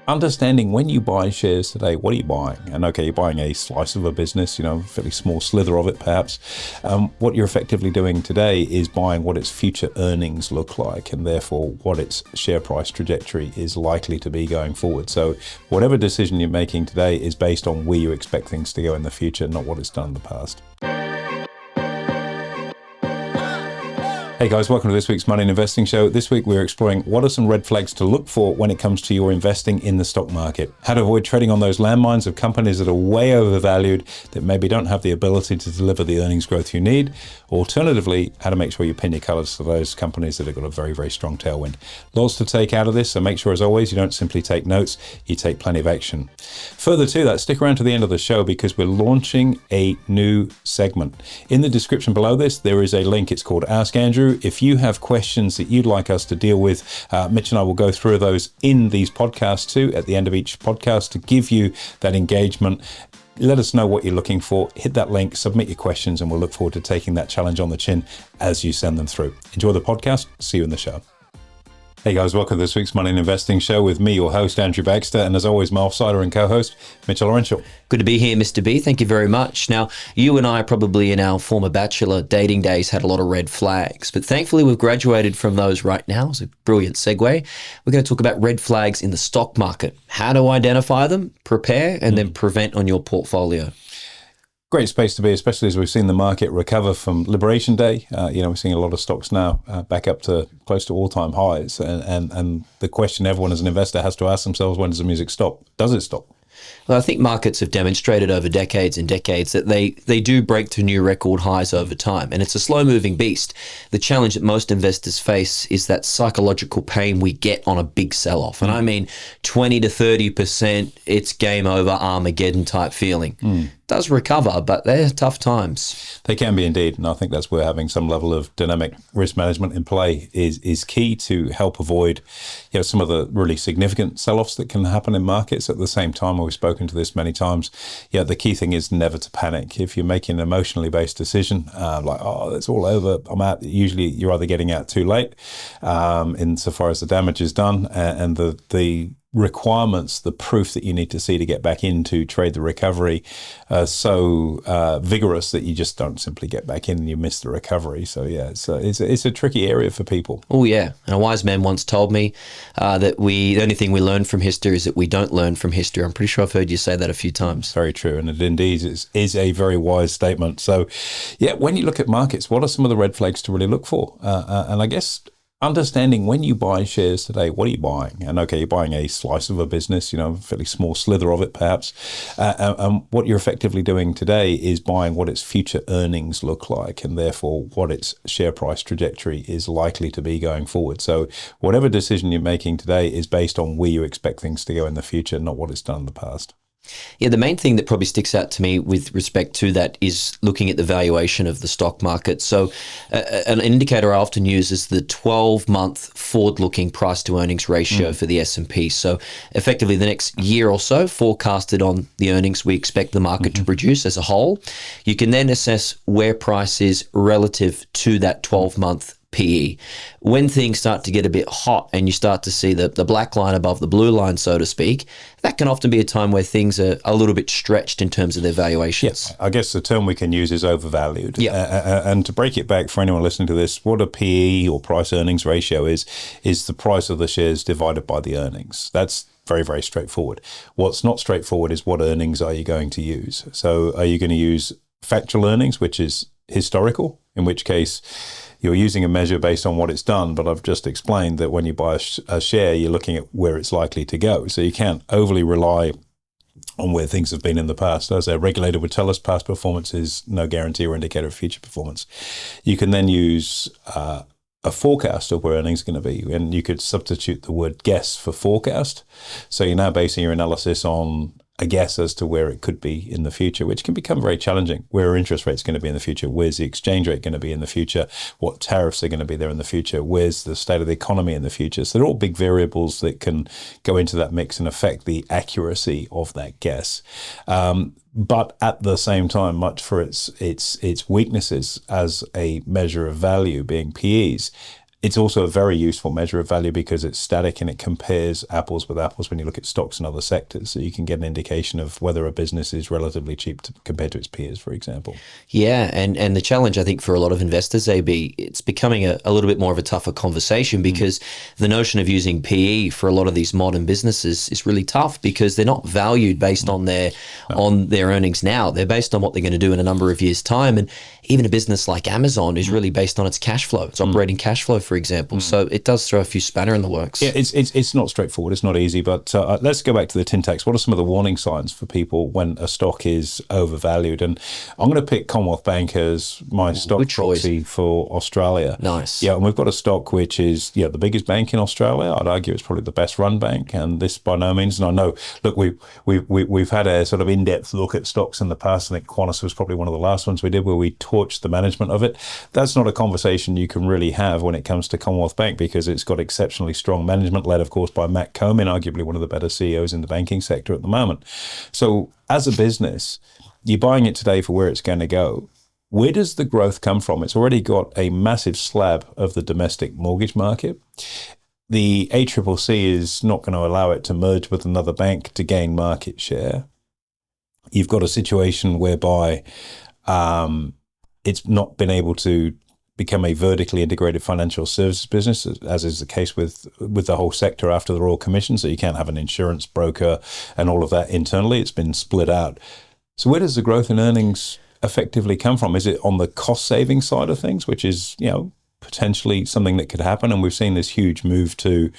understanding when you buy shares today, what are you buying? And okay, you're buying a slice of a business, a fairly small slither of it perhaps. What you're effectively doing today is buying what its future earnings look like, and therefore what its share price trajectory is likely to be going forward. So whatever decision you're making today is based on where you expect things to go in the future, not what it's done in the past. Hey guys, welcome to this week's Money and Investing Show. This week we're exploring what are some red flags to look for when it comes to your investing in the stock market. How to avoid trading on those landmines of companies that are way overvalued, that maybe don't have the ability to deliver the earnings growth you need. Alternatively, how to make sure you pin your colours to those companies that have got a very, very strong tailwind. Lots to take out of this, so make sure as always you don't simply take notes, you take plenty of action. Further to that, stick around to the end of the show because we're launching a new segment. In the description below this, there is a link. It's called Ask Andrew. If you have questions that you'd like us to deal with, Mitch and I will go through those in these podcasts too, at the end of each podcast, to give you that engagement. Let us know what you're looking for. Hit that link, submit your questions, and we'll look forward to taking that challenge on the chin as you send them through. Enjoy the podcast. See you in the show. Hey guys, welcome to this week's Money and Investing Show with me, your host, Andrew Baxter, and as always, my offsider and co-host, Mitchell Olarenshaw. Good to be here, Mr. B. Thank you very much. Now, you and I probably in our former bachelor dating days had a lot of red flags, but thankfully we've graduated from those right now. It's a brilliant segue. We're going to talk about red flags in the stock market, how to identify them, prepare, and then prevent on your portfolio. Great space to be, especially as we've seen the market recover from Liberation Day. We're seeing a lot of stocks now back up to close to all-time highs. And the question everyone as an investor has to ask themselves, when does the music stop? Does it stop? Well, I think markets have demonstrated over decades and decades that they do break to new record highs over time, and it's a slow-moving beast. The challenge that most investors face is that psychological pain we get on a big sell-off, and I mean 20 to 30%, it's game over, Armageddon type feeling. It does recover, but they're tough times. They can be indeed, and I think that's where having some level of dynamic risk management in play is key to help avoid some of the really significant sell-offs that can happen in markets. At the same time, we've spoken to this many times, the key thing is never to panic. If you're making an emotionally based decision, it's all over, I'm out, usually you're either getting out too late insofar as the damage is done, and the requirements, the proof that you need to see to get back in to trade the recovery are so vigorous that you just don't simply get back in and you miss the recovery. So it's a tricky area for people. Oh yeah, and a wise man once told me that the only thing we learn from history is that we don't learn from history. I'm pretty sure I've heard you say that a few times. Very true, and it indeed is a very wise statement. So when you look at markets, what are some of the red flags to really look for? And I guess understanding when you buy shares today, what are you buying? And okay, you're buying a slice of a business, a fairly small slither of it perhaps. And what you're effectively doing today is buying what its future earnings look like, and therefore what its share price trajectory is likely to be going forward. So whatever decision you're making today is based on where you expect things to go in the future, not what it's done in the past. Yeah, the main thing that probably sticks out to me with respect to that is looking at the valuation of the stock market. So an indicator I often use is the 12-month forward-looking price to earnings ratio for the S&P. So effectively the next year or so forecasted on the earnings we expect the market to produce as a whole. You can then assess where price is relative to that 12-month PE. When things start to get a bit hot and you start to see the black line above the blue line, so to speak, that can often be a time where things are a little bit stretched in terms of their valuations. Yes, I guess the term we can use is overvalued. Yeah. And to break it back for anyone listening to this, what a PE or price earnings ratio is the price of the shares divided by the earnings. That's very, very straightforward. What's not straightforward is what earnings are you going to use? So are you going to use factual earnings, which is historical, in which case you're using a measure based on what it's done, but I've just explained that when you buy a share, you're looking at where it's likely to go. So you can't overly rely on where things have been in the past. As a regulator would tell us, past performance is no guarantee or indicator of future performance. You can then use a forecast of where earnings are going to be, and you could substitute the word guess for forecast. So you're now basing your analysis on a guess as to where it could be in the future, which can become very challenging. Where are interest rates going to be in the future? Where's the exchange rate going to be in the future? What tariffs are going to be there in the future? Where's the state of the economy in the future? So they're all big variables that can go into that mix and affect the accuracy of that guess. But at the same time, much for its weaknesses as a measure of value, being PEs, It's also a very useful measure of value because it's static and it compares apples with apples when you look at stocks and other sectors. So you can get an indication of whether a business is relatively cheap compared to its peers, for example. Yeah, and the challenge, I think, for a lot of investors, AB, it's becoming a little bit more of a tougher conversation because the notion of using PE for a lot of these modern businesses is really tough because they're not valued based on their earnings now. They're based on what they're going to do in a number of years' time. And even a business like Amazon is really based on its cash flow, its operating cash flow, for example. So it does throw a few spanner in the works. Yeah, it's not straightforward. It's not easy. But let's go back to the tin tax. What are some of the warning signs for people when a stock is overvalued? And I'm going to pick Commonwealth Bank as my stock proxy for Australia. Nice. Yeah, and we've got a stock which is the biggest bank in Australia. I'd argue it's probably the best run bank, and this by no means. And I know, look, we've had a sort of in-depth look at stocks in the past. I think Qantas was probably one of the last ones we did where we torched the management of it. That's not a conversation you can really have when it comes to Commonwealth Bank because it's got exceptionally strong management, led, of course, by Matt Comin, arguably one of the better CEOs in the banking sector at the moment. So as a business, you're buying it today for where it's going to go. Where does the growth come from? It's already got a massive slab of the domestic mortgage market. The ACCC is not going to allow it to merge with another bank to gain market share. You've got a situation whereby it's not been able to become a vertically integrated financial services business, as is the case with the whole sector after the Royal Commission. So you can't have an insurance broker and all of that internally. It's been split out. So where does the growth in earnings effectively come from? Is it on the cost saving side of things, which is, potentially something that could happen? And we've seen this huge move to,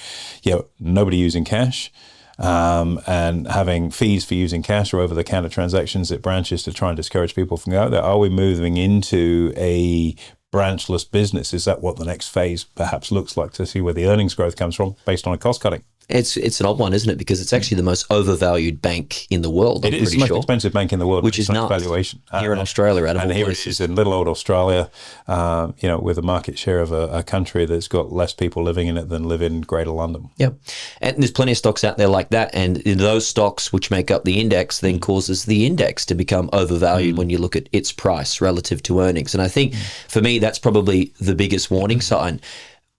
nobody using cash. And having fees for using cash or over-the-counter transactions at branches to try and discourage people from going out there. Are we moving into a branchless business? Is that what the next phase perhaps looks like to see where the earnings growth comes from based on a cost cutting? It's an odd one, isn't it? Because it's actually the most overvalued bank in the world. It is the most expensive bank in the world, which is nuts. Valuation Here in Australia, and here it is in little old Australia, with a market share of a country that's got less people living in it than live in Greater London. Yep, and there's plenty of stocks out there like that, and those stocks which make up the index then causes the index to become overvalued when you look at its price relative to earnings. And I think for me, that's probably the biggest warning sign.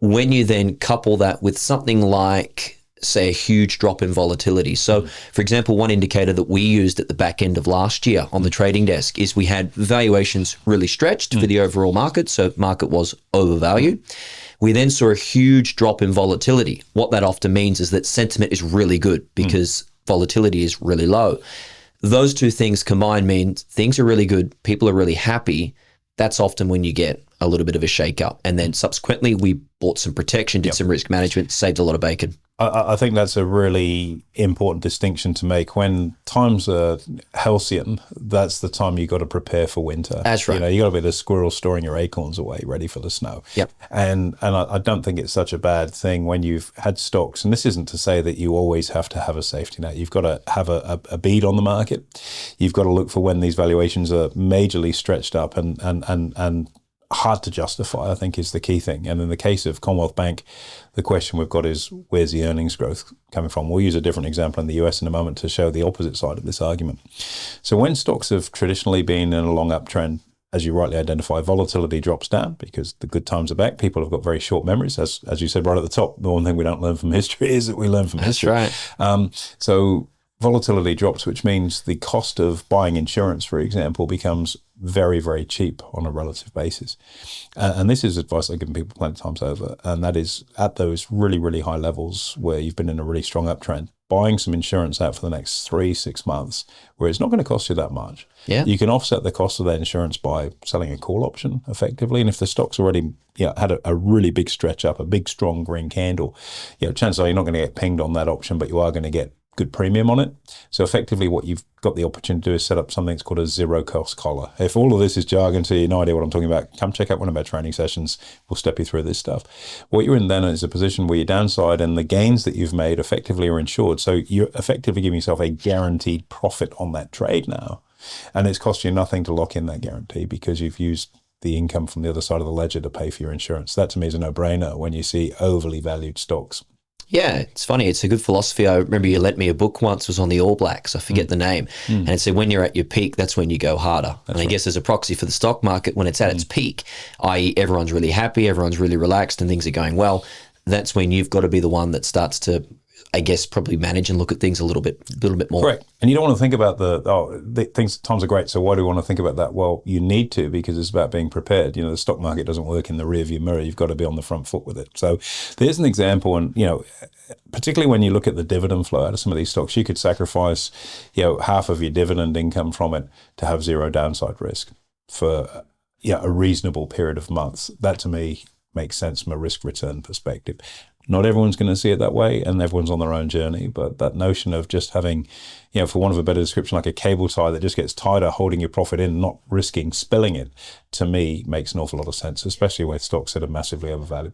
When you then couple that with something like, say, a huge drop in volatility. So, for example, one indicator that we used at the back end of last year on the trading desk is we had valuations really stretched for the overall market. So market was overvalued. We then saw a huge drop in volatility. What that often means is that sentiment is really good because volatility is really low. Those two things combined mean things are really good, people are really happy. That's often when you get a little bit of a shake-up. And then subsequently, we bought some protection, did some risk management, saved a lot of bacon. I think that's a really important distinction to make. When times are halcyon, that's the time you got to prepare for winter. That's right. You got to be the squirrel storing your acorns away, ready for the snow. Yep. And I don't think it's such a bad thing when you've had stocks. And this isn't to say that you always have to have a safety net. You've got to have a bead on the market. You've got to look for when these valuations are majorly stretched up and hard to justify, I think, is the key thing. And in the case of Commonwealth Bank, the question we've got is, where's the earnings growth coming from? We'll use a different example in the US in a moment to show the opposite side of this argument. So when stocks have traditionally been in a long uptrend, as you rightly identify, volatility drops down because the good times are back. People have got very short memories. As you said right at the top, the one thing we don't learn from history is that we learn from history. That's right. So volatility drops, which means the cost of buying insurance, for example, becomes very, very cheap on a relative basis. And this is advice I've given people plenty of times over, and that is at those really, really high levels where you've been in a really strong uptrend, buying some insurance out for the next 3-6 months where it's not going to cost you that much. Yeah. You can offset the cost of that insurance by selling a call option effectively. And if the stock's already had a really big stretch up, a big, strong green candle, chances are you're not going to get pinged on that option, but you are going to get good premium on it. So effectively what you've got the opportunity to do is set up something that's called a zero cost collar. If all of this is jargon to you, no idea what I'm talking about, come check out one of our training sessions. We'll step you through this stuff. What you're in then is a position where your downside and the gains that you've made effectively are insured. So you're effectively giving yourself a guaranteed profit on that trade now. And it's cost you nothing to lock in that guarantee because you've used the income from the other side of the ledger to pay for your insurance. That to me is a no-brainer when you see overly valued stocks. Yeah, it's funny. It's a good philosophy. I remember you lent me a book once. It was on the All Blacks. I forget the name. And it said, when you're at your peak, that's when you go harder. And I guess as a proxy for the stock market, when it's at its peak, i.e. everyone's really happy, everyone's really relaxed and things are going well, that's when you've got to be the one that starts to, I guess, probably manage and look at things a little bit more. Correct. And you don't want to think about times are great, so why do you want to think about that? Well, you need to, because it's about being prepared. The stock market doesn't work in the rearview mirror. You've got to be on the front foot with it. So there's an example, and particularly when you look at the dividend flow out of some of these stocks, you could sacrifice, half of your dividend income from it to have zero downside risk for a reasonable period of months. That to me makes sense from a risk return perspective. Not everyone's going to see it that way, and everyone's on their own journey. But that notion of just having, for want of a better description, like a cable tie that just gets tighter, holding your profit in, not risking spilling it, to me makes an awful lot of sense, especially with stocks that are massively overvalued.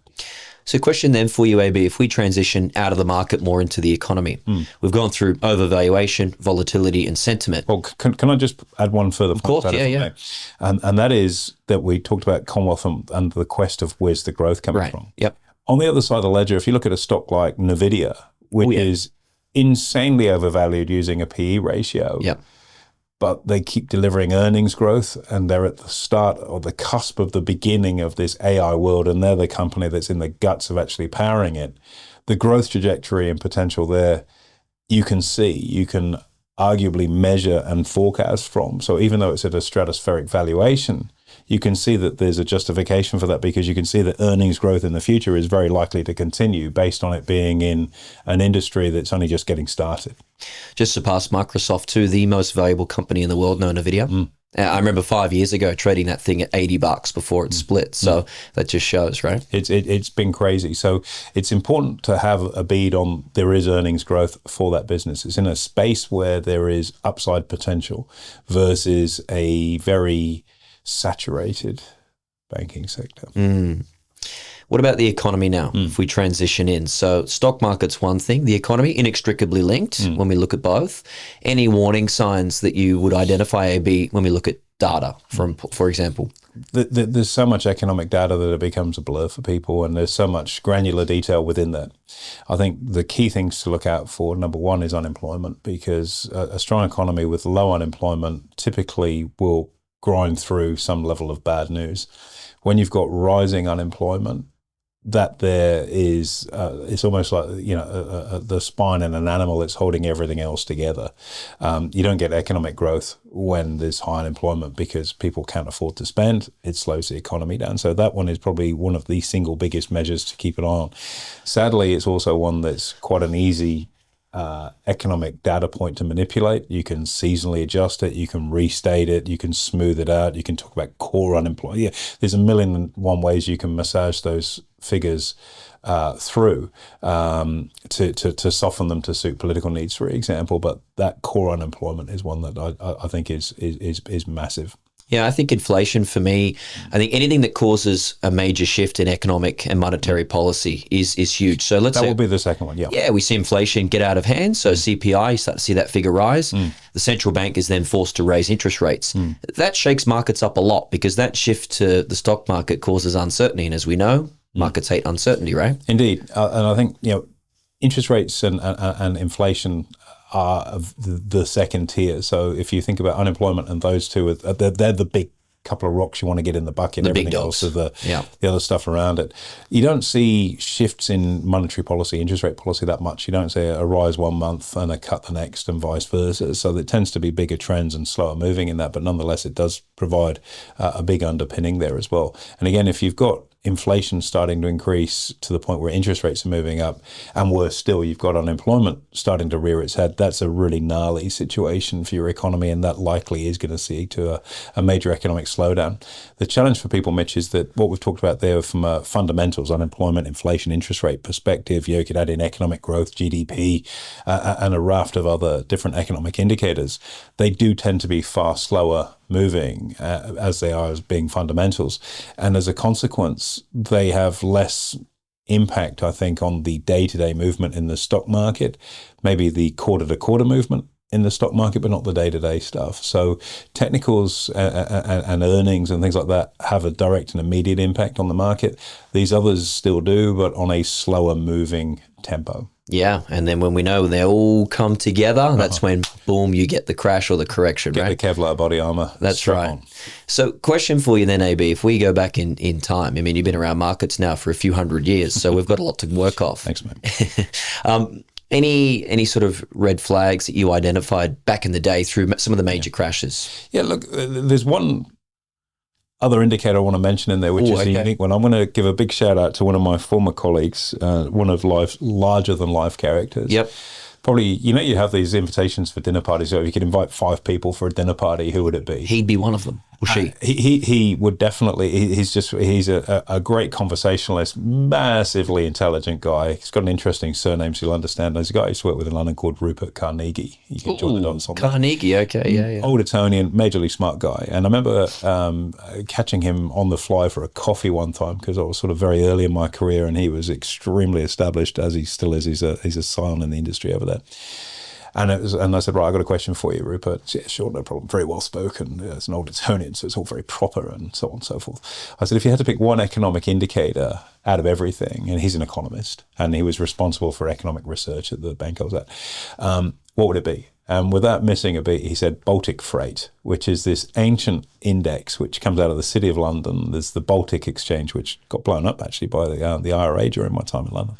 So question then for you, AB, if we transition out of the market more into the economy, we've gone through overvaluation, volatility and sentiment. Well, can I just add one further point? Of course, yeah. And that is that we talked about Commonwealth and the quest of where's the growth coming from. Yep. On the other side of the ledger, if you look at a stock like Nvidia, which is insanely overvalued using a PE ratio, but they keep delivering earnings growth, and they're at the start or the cusp of the beginning of this AI world, and they're the company that's in the guts of actually powering it. The growth trajectory and potential there, you can arguably measure and forecast from. So even though it's at a stratospheric valuation, you can see that there's a justification for that, because you can see that earnings growth in the future is very likely to continue based on it being in an industry that's only just getting started. Just surpassed Microsoft too, the most valuable company in the world, no Nvidia. I remember 5 years ago trading that thing at $80 before it split. So that just shows, right? It's been crazy. So it's important to have a bead on there is earnings growth for that business. It's in a space where there is upside potential versus a very saturated banking sector. What about the economy now, if we transition in? So stock market's one thing, the economy inextricably linked when we look at both. Any warning signs that you would identify, AB, when we look at data, for example? There's so much economic data that it becomes a blur for people, and there's so much granular detail within that. I think the key things to look out for, number one, is unemployment, because a strong economy with low unemployment typically will grind through some level of bad news. When you've got rising unemployment, that there is, it's almost like, the spine in an animal that's holding everything else together. You don't get economic growth when there's high unemployment because people can't afford to spend. It slows the economy down. So that one is probably one of the single biggest measures to keep an eye on. Sadly, it's also one that's quite an easy economic data point to manipulate. You can seasonally adjust it, you can restate it, you can smooth it out, you can talk about core unemployment. Yeah, there's a million and one ways you can massage those figures through to soften them to suit political needs, for example. But that core unemployment is one that I think is massive. Yeah, I think inflation for me, I think anything that causes a major shift in economic and monetary policy is huge. So that will be the second one, yeah. Yeah, we see inflation get out of hand. So CPI, you start to see that figure rise. The central bank is then forced to raise interest rates. That shakes markets up a lot, because that shift to the stock market causes uncertainty. And as we know, markets hate uncertainty, right? Indeed. And I think, interest rates and inflation are of the second tier. So if you think about unemployment and those two, they're the big couple of rocks you want to get in the bucket. The everything big dogs. else of the other stuff around it. You don't see shifts in monetary policy, interest rate policy that much. You don't see a rise one month and a cut the next and vice versa. So there tends to be bigger trends and slower moving in that, but nonetheless it does provide a big underpinning there as well. And again, if you've got inflation starting to increase to the point where interest rates are moving up, and worse still, you've got unemployment starting to rear its head, that's a really gnarly situation for your economy, and that likely is going to see to a major economic slowdown. The challenge for people, Mitch, is that what we've talked about there from a fundamentals, unemployment, inflation, interest rate perspective, you could add in economic growth, GDP, and a raft of other different economic indicators. They do tend to be far slower moving as they are as being fundamentals. And as a consequence, they have less impact, I think, on the day-to-day movement in the stock market, maybe the quarter-to-quarter movement in the stock market, but not the day-to-day stuff. So technicals and earnings and things like that have a direct and immediate impact on the market. These others still do, but on a slower moving tempo. Yeah, and then when we know they all come together, that's when, boom, you get the crash or the correction, Get right? the Kevlar body armor. That's right. On. So question for you then, AB, if we go back in time, I mean, you've been around markets now for a few hundred years, so we've got a lot to work off. Thanks, mate. Any sort of red flags that you identified back in the day through some of the major crashes? Yeah, look, there's one other indicator I want to mention in there, which is a unique one. I'm going to give a big shout out to one of my former colleagues, one of life's larger than life characters. Yep. Probably, you have these invitations for dinner parties. So if you could invite 5 people for a dinner party, who would it be? He'd be one of them. Or she? He would definitely. He's a great conversationalist, massively intelligent guy. He's got an interesting surname, so you'll understand. There's a guy I used to work with in London called Rupert Carnegie. You can join the dots on that. Carnegie, okay, yeah. Old Etonian, majorly smart guy. And I remember catching him on the fly for a coffee one time because I was sort of very early in my career, and he was extremely established, as he still is. He's a scion in the industry over there. And I said, right, I've got a question for you, Rupert. Yeah, sure, no problem. Very well spoken. It's an old Etonian, so it's all very proper and so on and so forth. I said, if you had to pick one economic indicator out of everything, and he's an economist, and he was responsible for economic research at the bank I was at, what would it be? And without missing a beat, he said Baltic freight, which is this ancient index which comes out of the City of London. There's the Baltic exchange, which got blown up actually by the IRA during my time in London.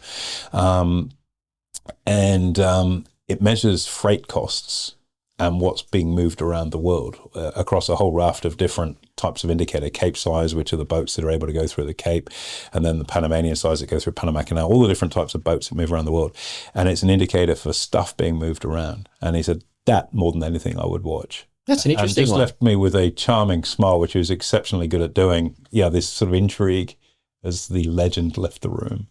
It measures freight costs and what's being moved around the world across a whole raft of different types of indicator. Cape size, which are the boats that are able to go through the Cape, and then the Panamanian size that go through Panama Canal, all the different types of boats that move around the world. And it's an indicator for stuff being moved around. And he said, that more than anything I would watch. That's an interesting one. And just left me with a charming smile, which he was exceptionally good at doing. Yeah, this sort of intrigue as the legend left the room.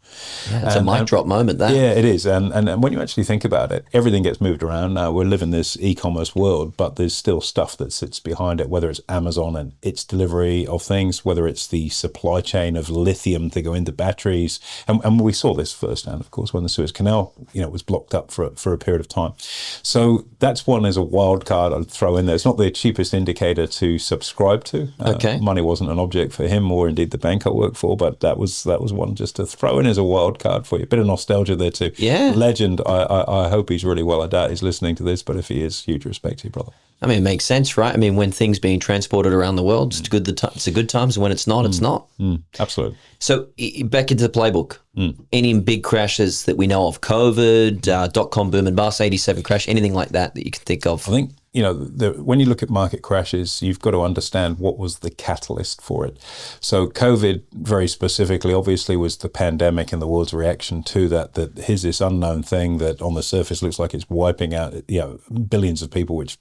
Yeah, it's a mic drop moment, that. Yeah, it is. And when you actually think about it, everything gets moved around now. We're living this e-commerce world, but there's still stuff that sits behind it, whether it's Amazon and its delivery of things, whether it's the supply chain of lithium to go into batteries. And we saw this firsthand, of course, when the Suez Canal, was blocked up for a period of time. So that's one as a wild card I'd throw in there. It's not the cheapest indicator to subscribe to. Okay. Money wasn't an object for him or indeed the bank I work for, but that was one just to throw in as a wild card for you. A bit of nostalgia there too. Yeah. Legend. I hope he's really well. I doubt he's listening to this, but if he is, huge respect to you, brother. I mean, it makes sense, right? I mean, when things being transported around the world, it's good. It's a good times, and when it's not, it's not. Absolutely. So back into the playbook. Any big crashes that we know of? COVID, dot-com boom and bust, 87 crash, anything like that you can think of? I think, when you look at market crashes, you've got to understand what was the catalyst for it. So COVID, very specifically, obviously was the pandemic and the world's reaction to that here's this unknown thing that on the surface looks like it's wiping out billions of people, which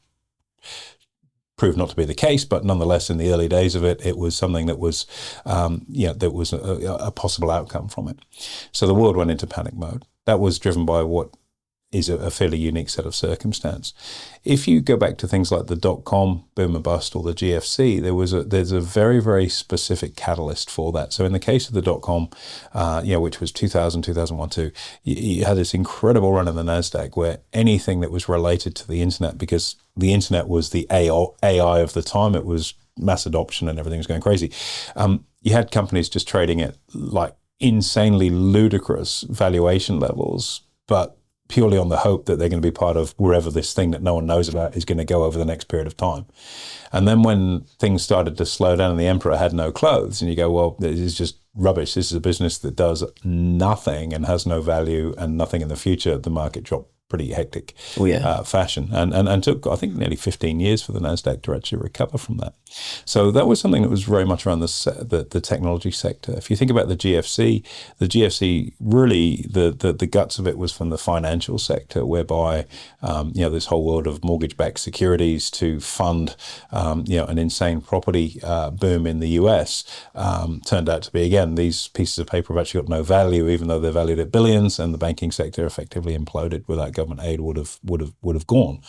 proved not to be the case, but nonetheless, in the early days of it, it was something that was, there was a possible outcome from it. So the world went into panic mode. That was driven by what is a fairly unique set of circumstance. If you go back to things like the dot-com boom and bust or the GFC, there's a very, very specific catalyst for that. So in the case of the dot-com, which was 2000, 2001, 2, you had this incredible run in the NASDAQ where anything that was related to the internet, because the internet was the AI of the time, it was mass adoption and everything was going crazy. You had companies just trading at like insanely ludicrous valuation levels, but purely on the hope that they're going to be part of wherever this thing that no one knows about is going to go over the next period of time. And then when things started to slow down and the emperor had no clothes, and you go, well, this is just rubbish. This is a business that does nothing and has no value and nothing in the future. The market dropped pretty hectic fashion and took, I think, nearly 15 years for the NASDAQ to actually recover from that. So that was something that was very much around the technology sector. If you think about the GFC really, the guts of it was from the financial sector, whereby, this whole world of mortgage-backed securities to fund, an insane property boom in the US turned out to be, again, these pieces of paper have actually got no value, even though they're valued at billions, and the banking sector effectively imploded without government aid would have gone.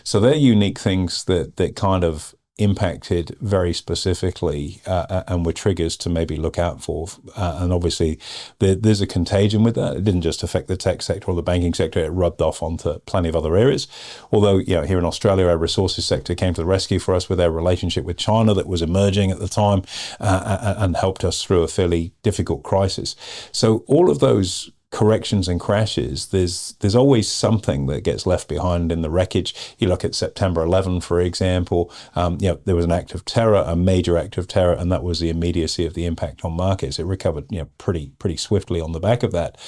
So they're unique things that kind of impacted very specifically and were triggers to maybe look out for. And obviously, there's a contagion with that. It didn't just affect the tech sector or the banking sector. It rubbed off onto plenty of other areas. Although, here in Australia, our resources sector came to the rescue for us with our relationship with China that was emerging at the time and helped us through a fairly difficult crisis. So all of those corrections and crashes, there's always something that gets left behind in the wreckage. You look at September 11, for example, there was an act of terror, a major act of terror, and that was the immediacy of the impact on markets. It recovered pretty swiftly on the back of that.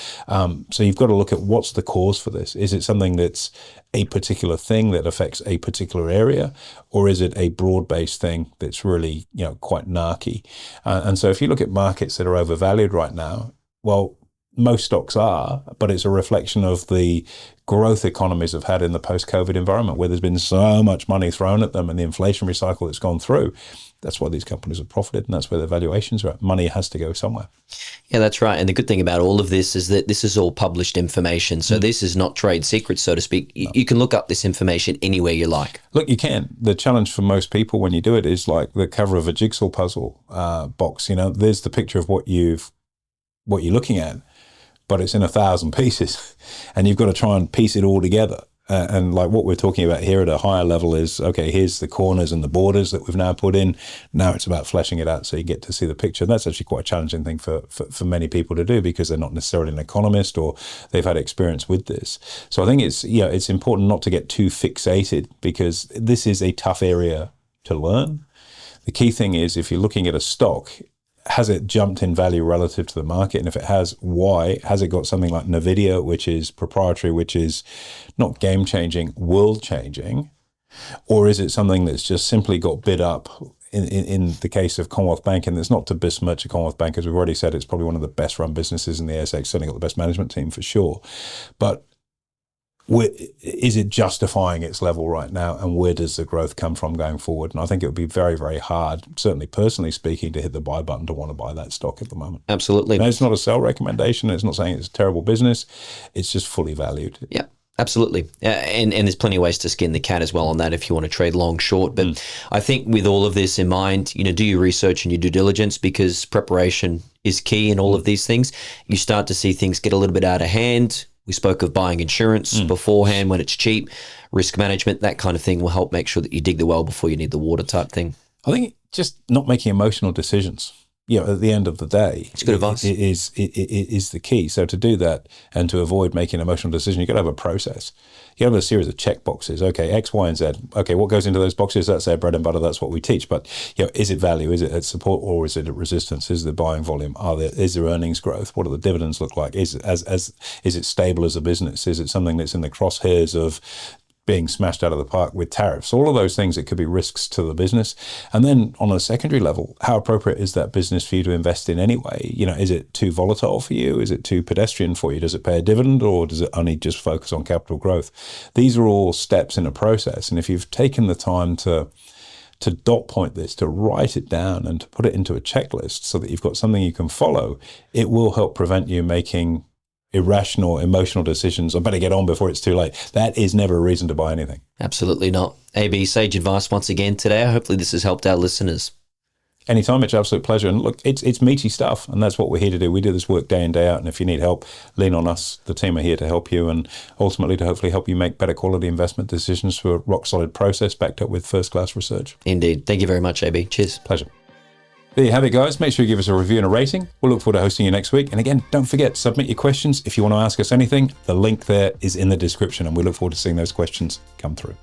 So you've got to look at what's the cause for this. Is it something that's a particular thing that affects a particular area, or is it a broad-based thing that's really quite narky? And so if you look at markets that are overvalued right now, well, most stocks are, but it's a reflection of the growth economies have had in the post-COVID environment where there's been so much money thrown at them and the inflationary cycle that's gone through. That's why these companies have profited, and that's where their valuations are at. Money has to go somewhere. Yeah, that's right. And the good thing about all of this is that this is all published information. So this is not trade secrets, so to speak. You can look up this information anywhere you like. Look, you can. The challenge for most people when you do it is like the cover of a jigsaw puzzle box. There's the picture of what you're looking at, but it's in 1,000 pieces, and you've got to try and piece it all together. And like what we're talking about here at a higher level is, okay, here's the corners and the borders that we've now put in. Now it's about fleshing it out so you get to see the picture. And that's actually quite a challenging thing for many people to do because they're not necessarily an economist or they've had experience with this. So I think it's important not to get too fixated because this is a tough area to learn. The key thing is if you're looking at a stock, has it jumped in value relative to the market? And if it has, why? Has it got something like Nvidia, which is proprietary, which is not game-changing, world-changing? Or is it something that's just simply got bid up in the case of Commonwealth Bank? And it's not to besmirch a Commonwealth Bank, as we've already said, it's probably one of the best-run businesses in the ASX, certainly got the best management team for sure. But is it justifying its level right now, and where does the growth come from going forward? And I think it would be very, very hard, certainly personally speaking, to hit the buy button to want to buy that stock at the moment. Absolutely. And it's not a sell recommendation. It's not saying it's a terrible business. It's just fully valued. Yeah. Absolutely. And there's plenty of ways to skin the cat as well on that if you want to trade long, short. But I think with all of this in mind, do your research and your due diligence because preparation is key in all of these things. You start to see things get a little bit out of hand. We spoke of buying insurance beforehand when it's cheap, risk management, that kind of thing will help make sure that you dig the well before you need the water type thing. I think just not making emotional decisions, at the end of the day, it's good advice. It is the key. So to do that and to avoid making an emotional decision, you've got to have a process. You have a series of check boxes. Okay, X, Y, and Z. Okay, what goes into those boxes? That's our bread and butter. That's what we teach. But is it value? Is it at support or is it at resistance? Is the buying volume? Is there earnings growth? What do the dividends look like? Is it stable as a business? Is it something that's in the crosshairs of being smashed out of the park with tariffs? All of those things that could be risks to the business. And then on a secondary level, how appropriate is that business for you to invest in anyway? Is it too volatile for you? Is it too pedestrian for you? Does it pay a dividend or does it only just focus on capital growth? These are all steps in a process. And if you've taken the time to dot point this, to write it down and to put it into a checklist so that you've got something you can follow, it will help prevent you making irrational, emotional decisions. I better get on before it's too late. That is never a reason to buy anything. Absolutely not. AB, sage advice once again today. Hopefully this has helped our listeners. Anytime, it's an absolute pleasure. And look, it's meaty stuff, and that's what we're here to do. We do this work day in, day out, and if you need help, lean on us. The team are here to help you and ultimately to hopefully help you make better quality investment decisions through a rock-solid process backed up with first-class research. Indeed. Thank you very much, AB. Cheers. Pleasure. There you have it, guys. Make sure you give us a review and a rating. We'll look forward to hosting you next week. And again, don't forget, submit your questions. If you want to ask us anything, the link there is in the description, and we look forward to seeing those questions come through.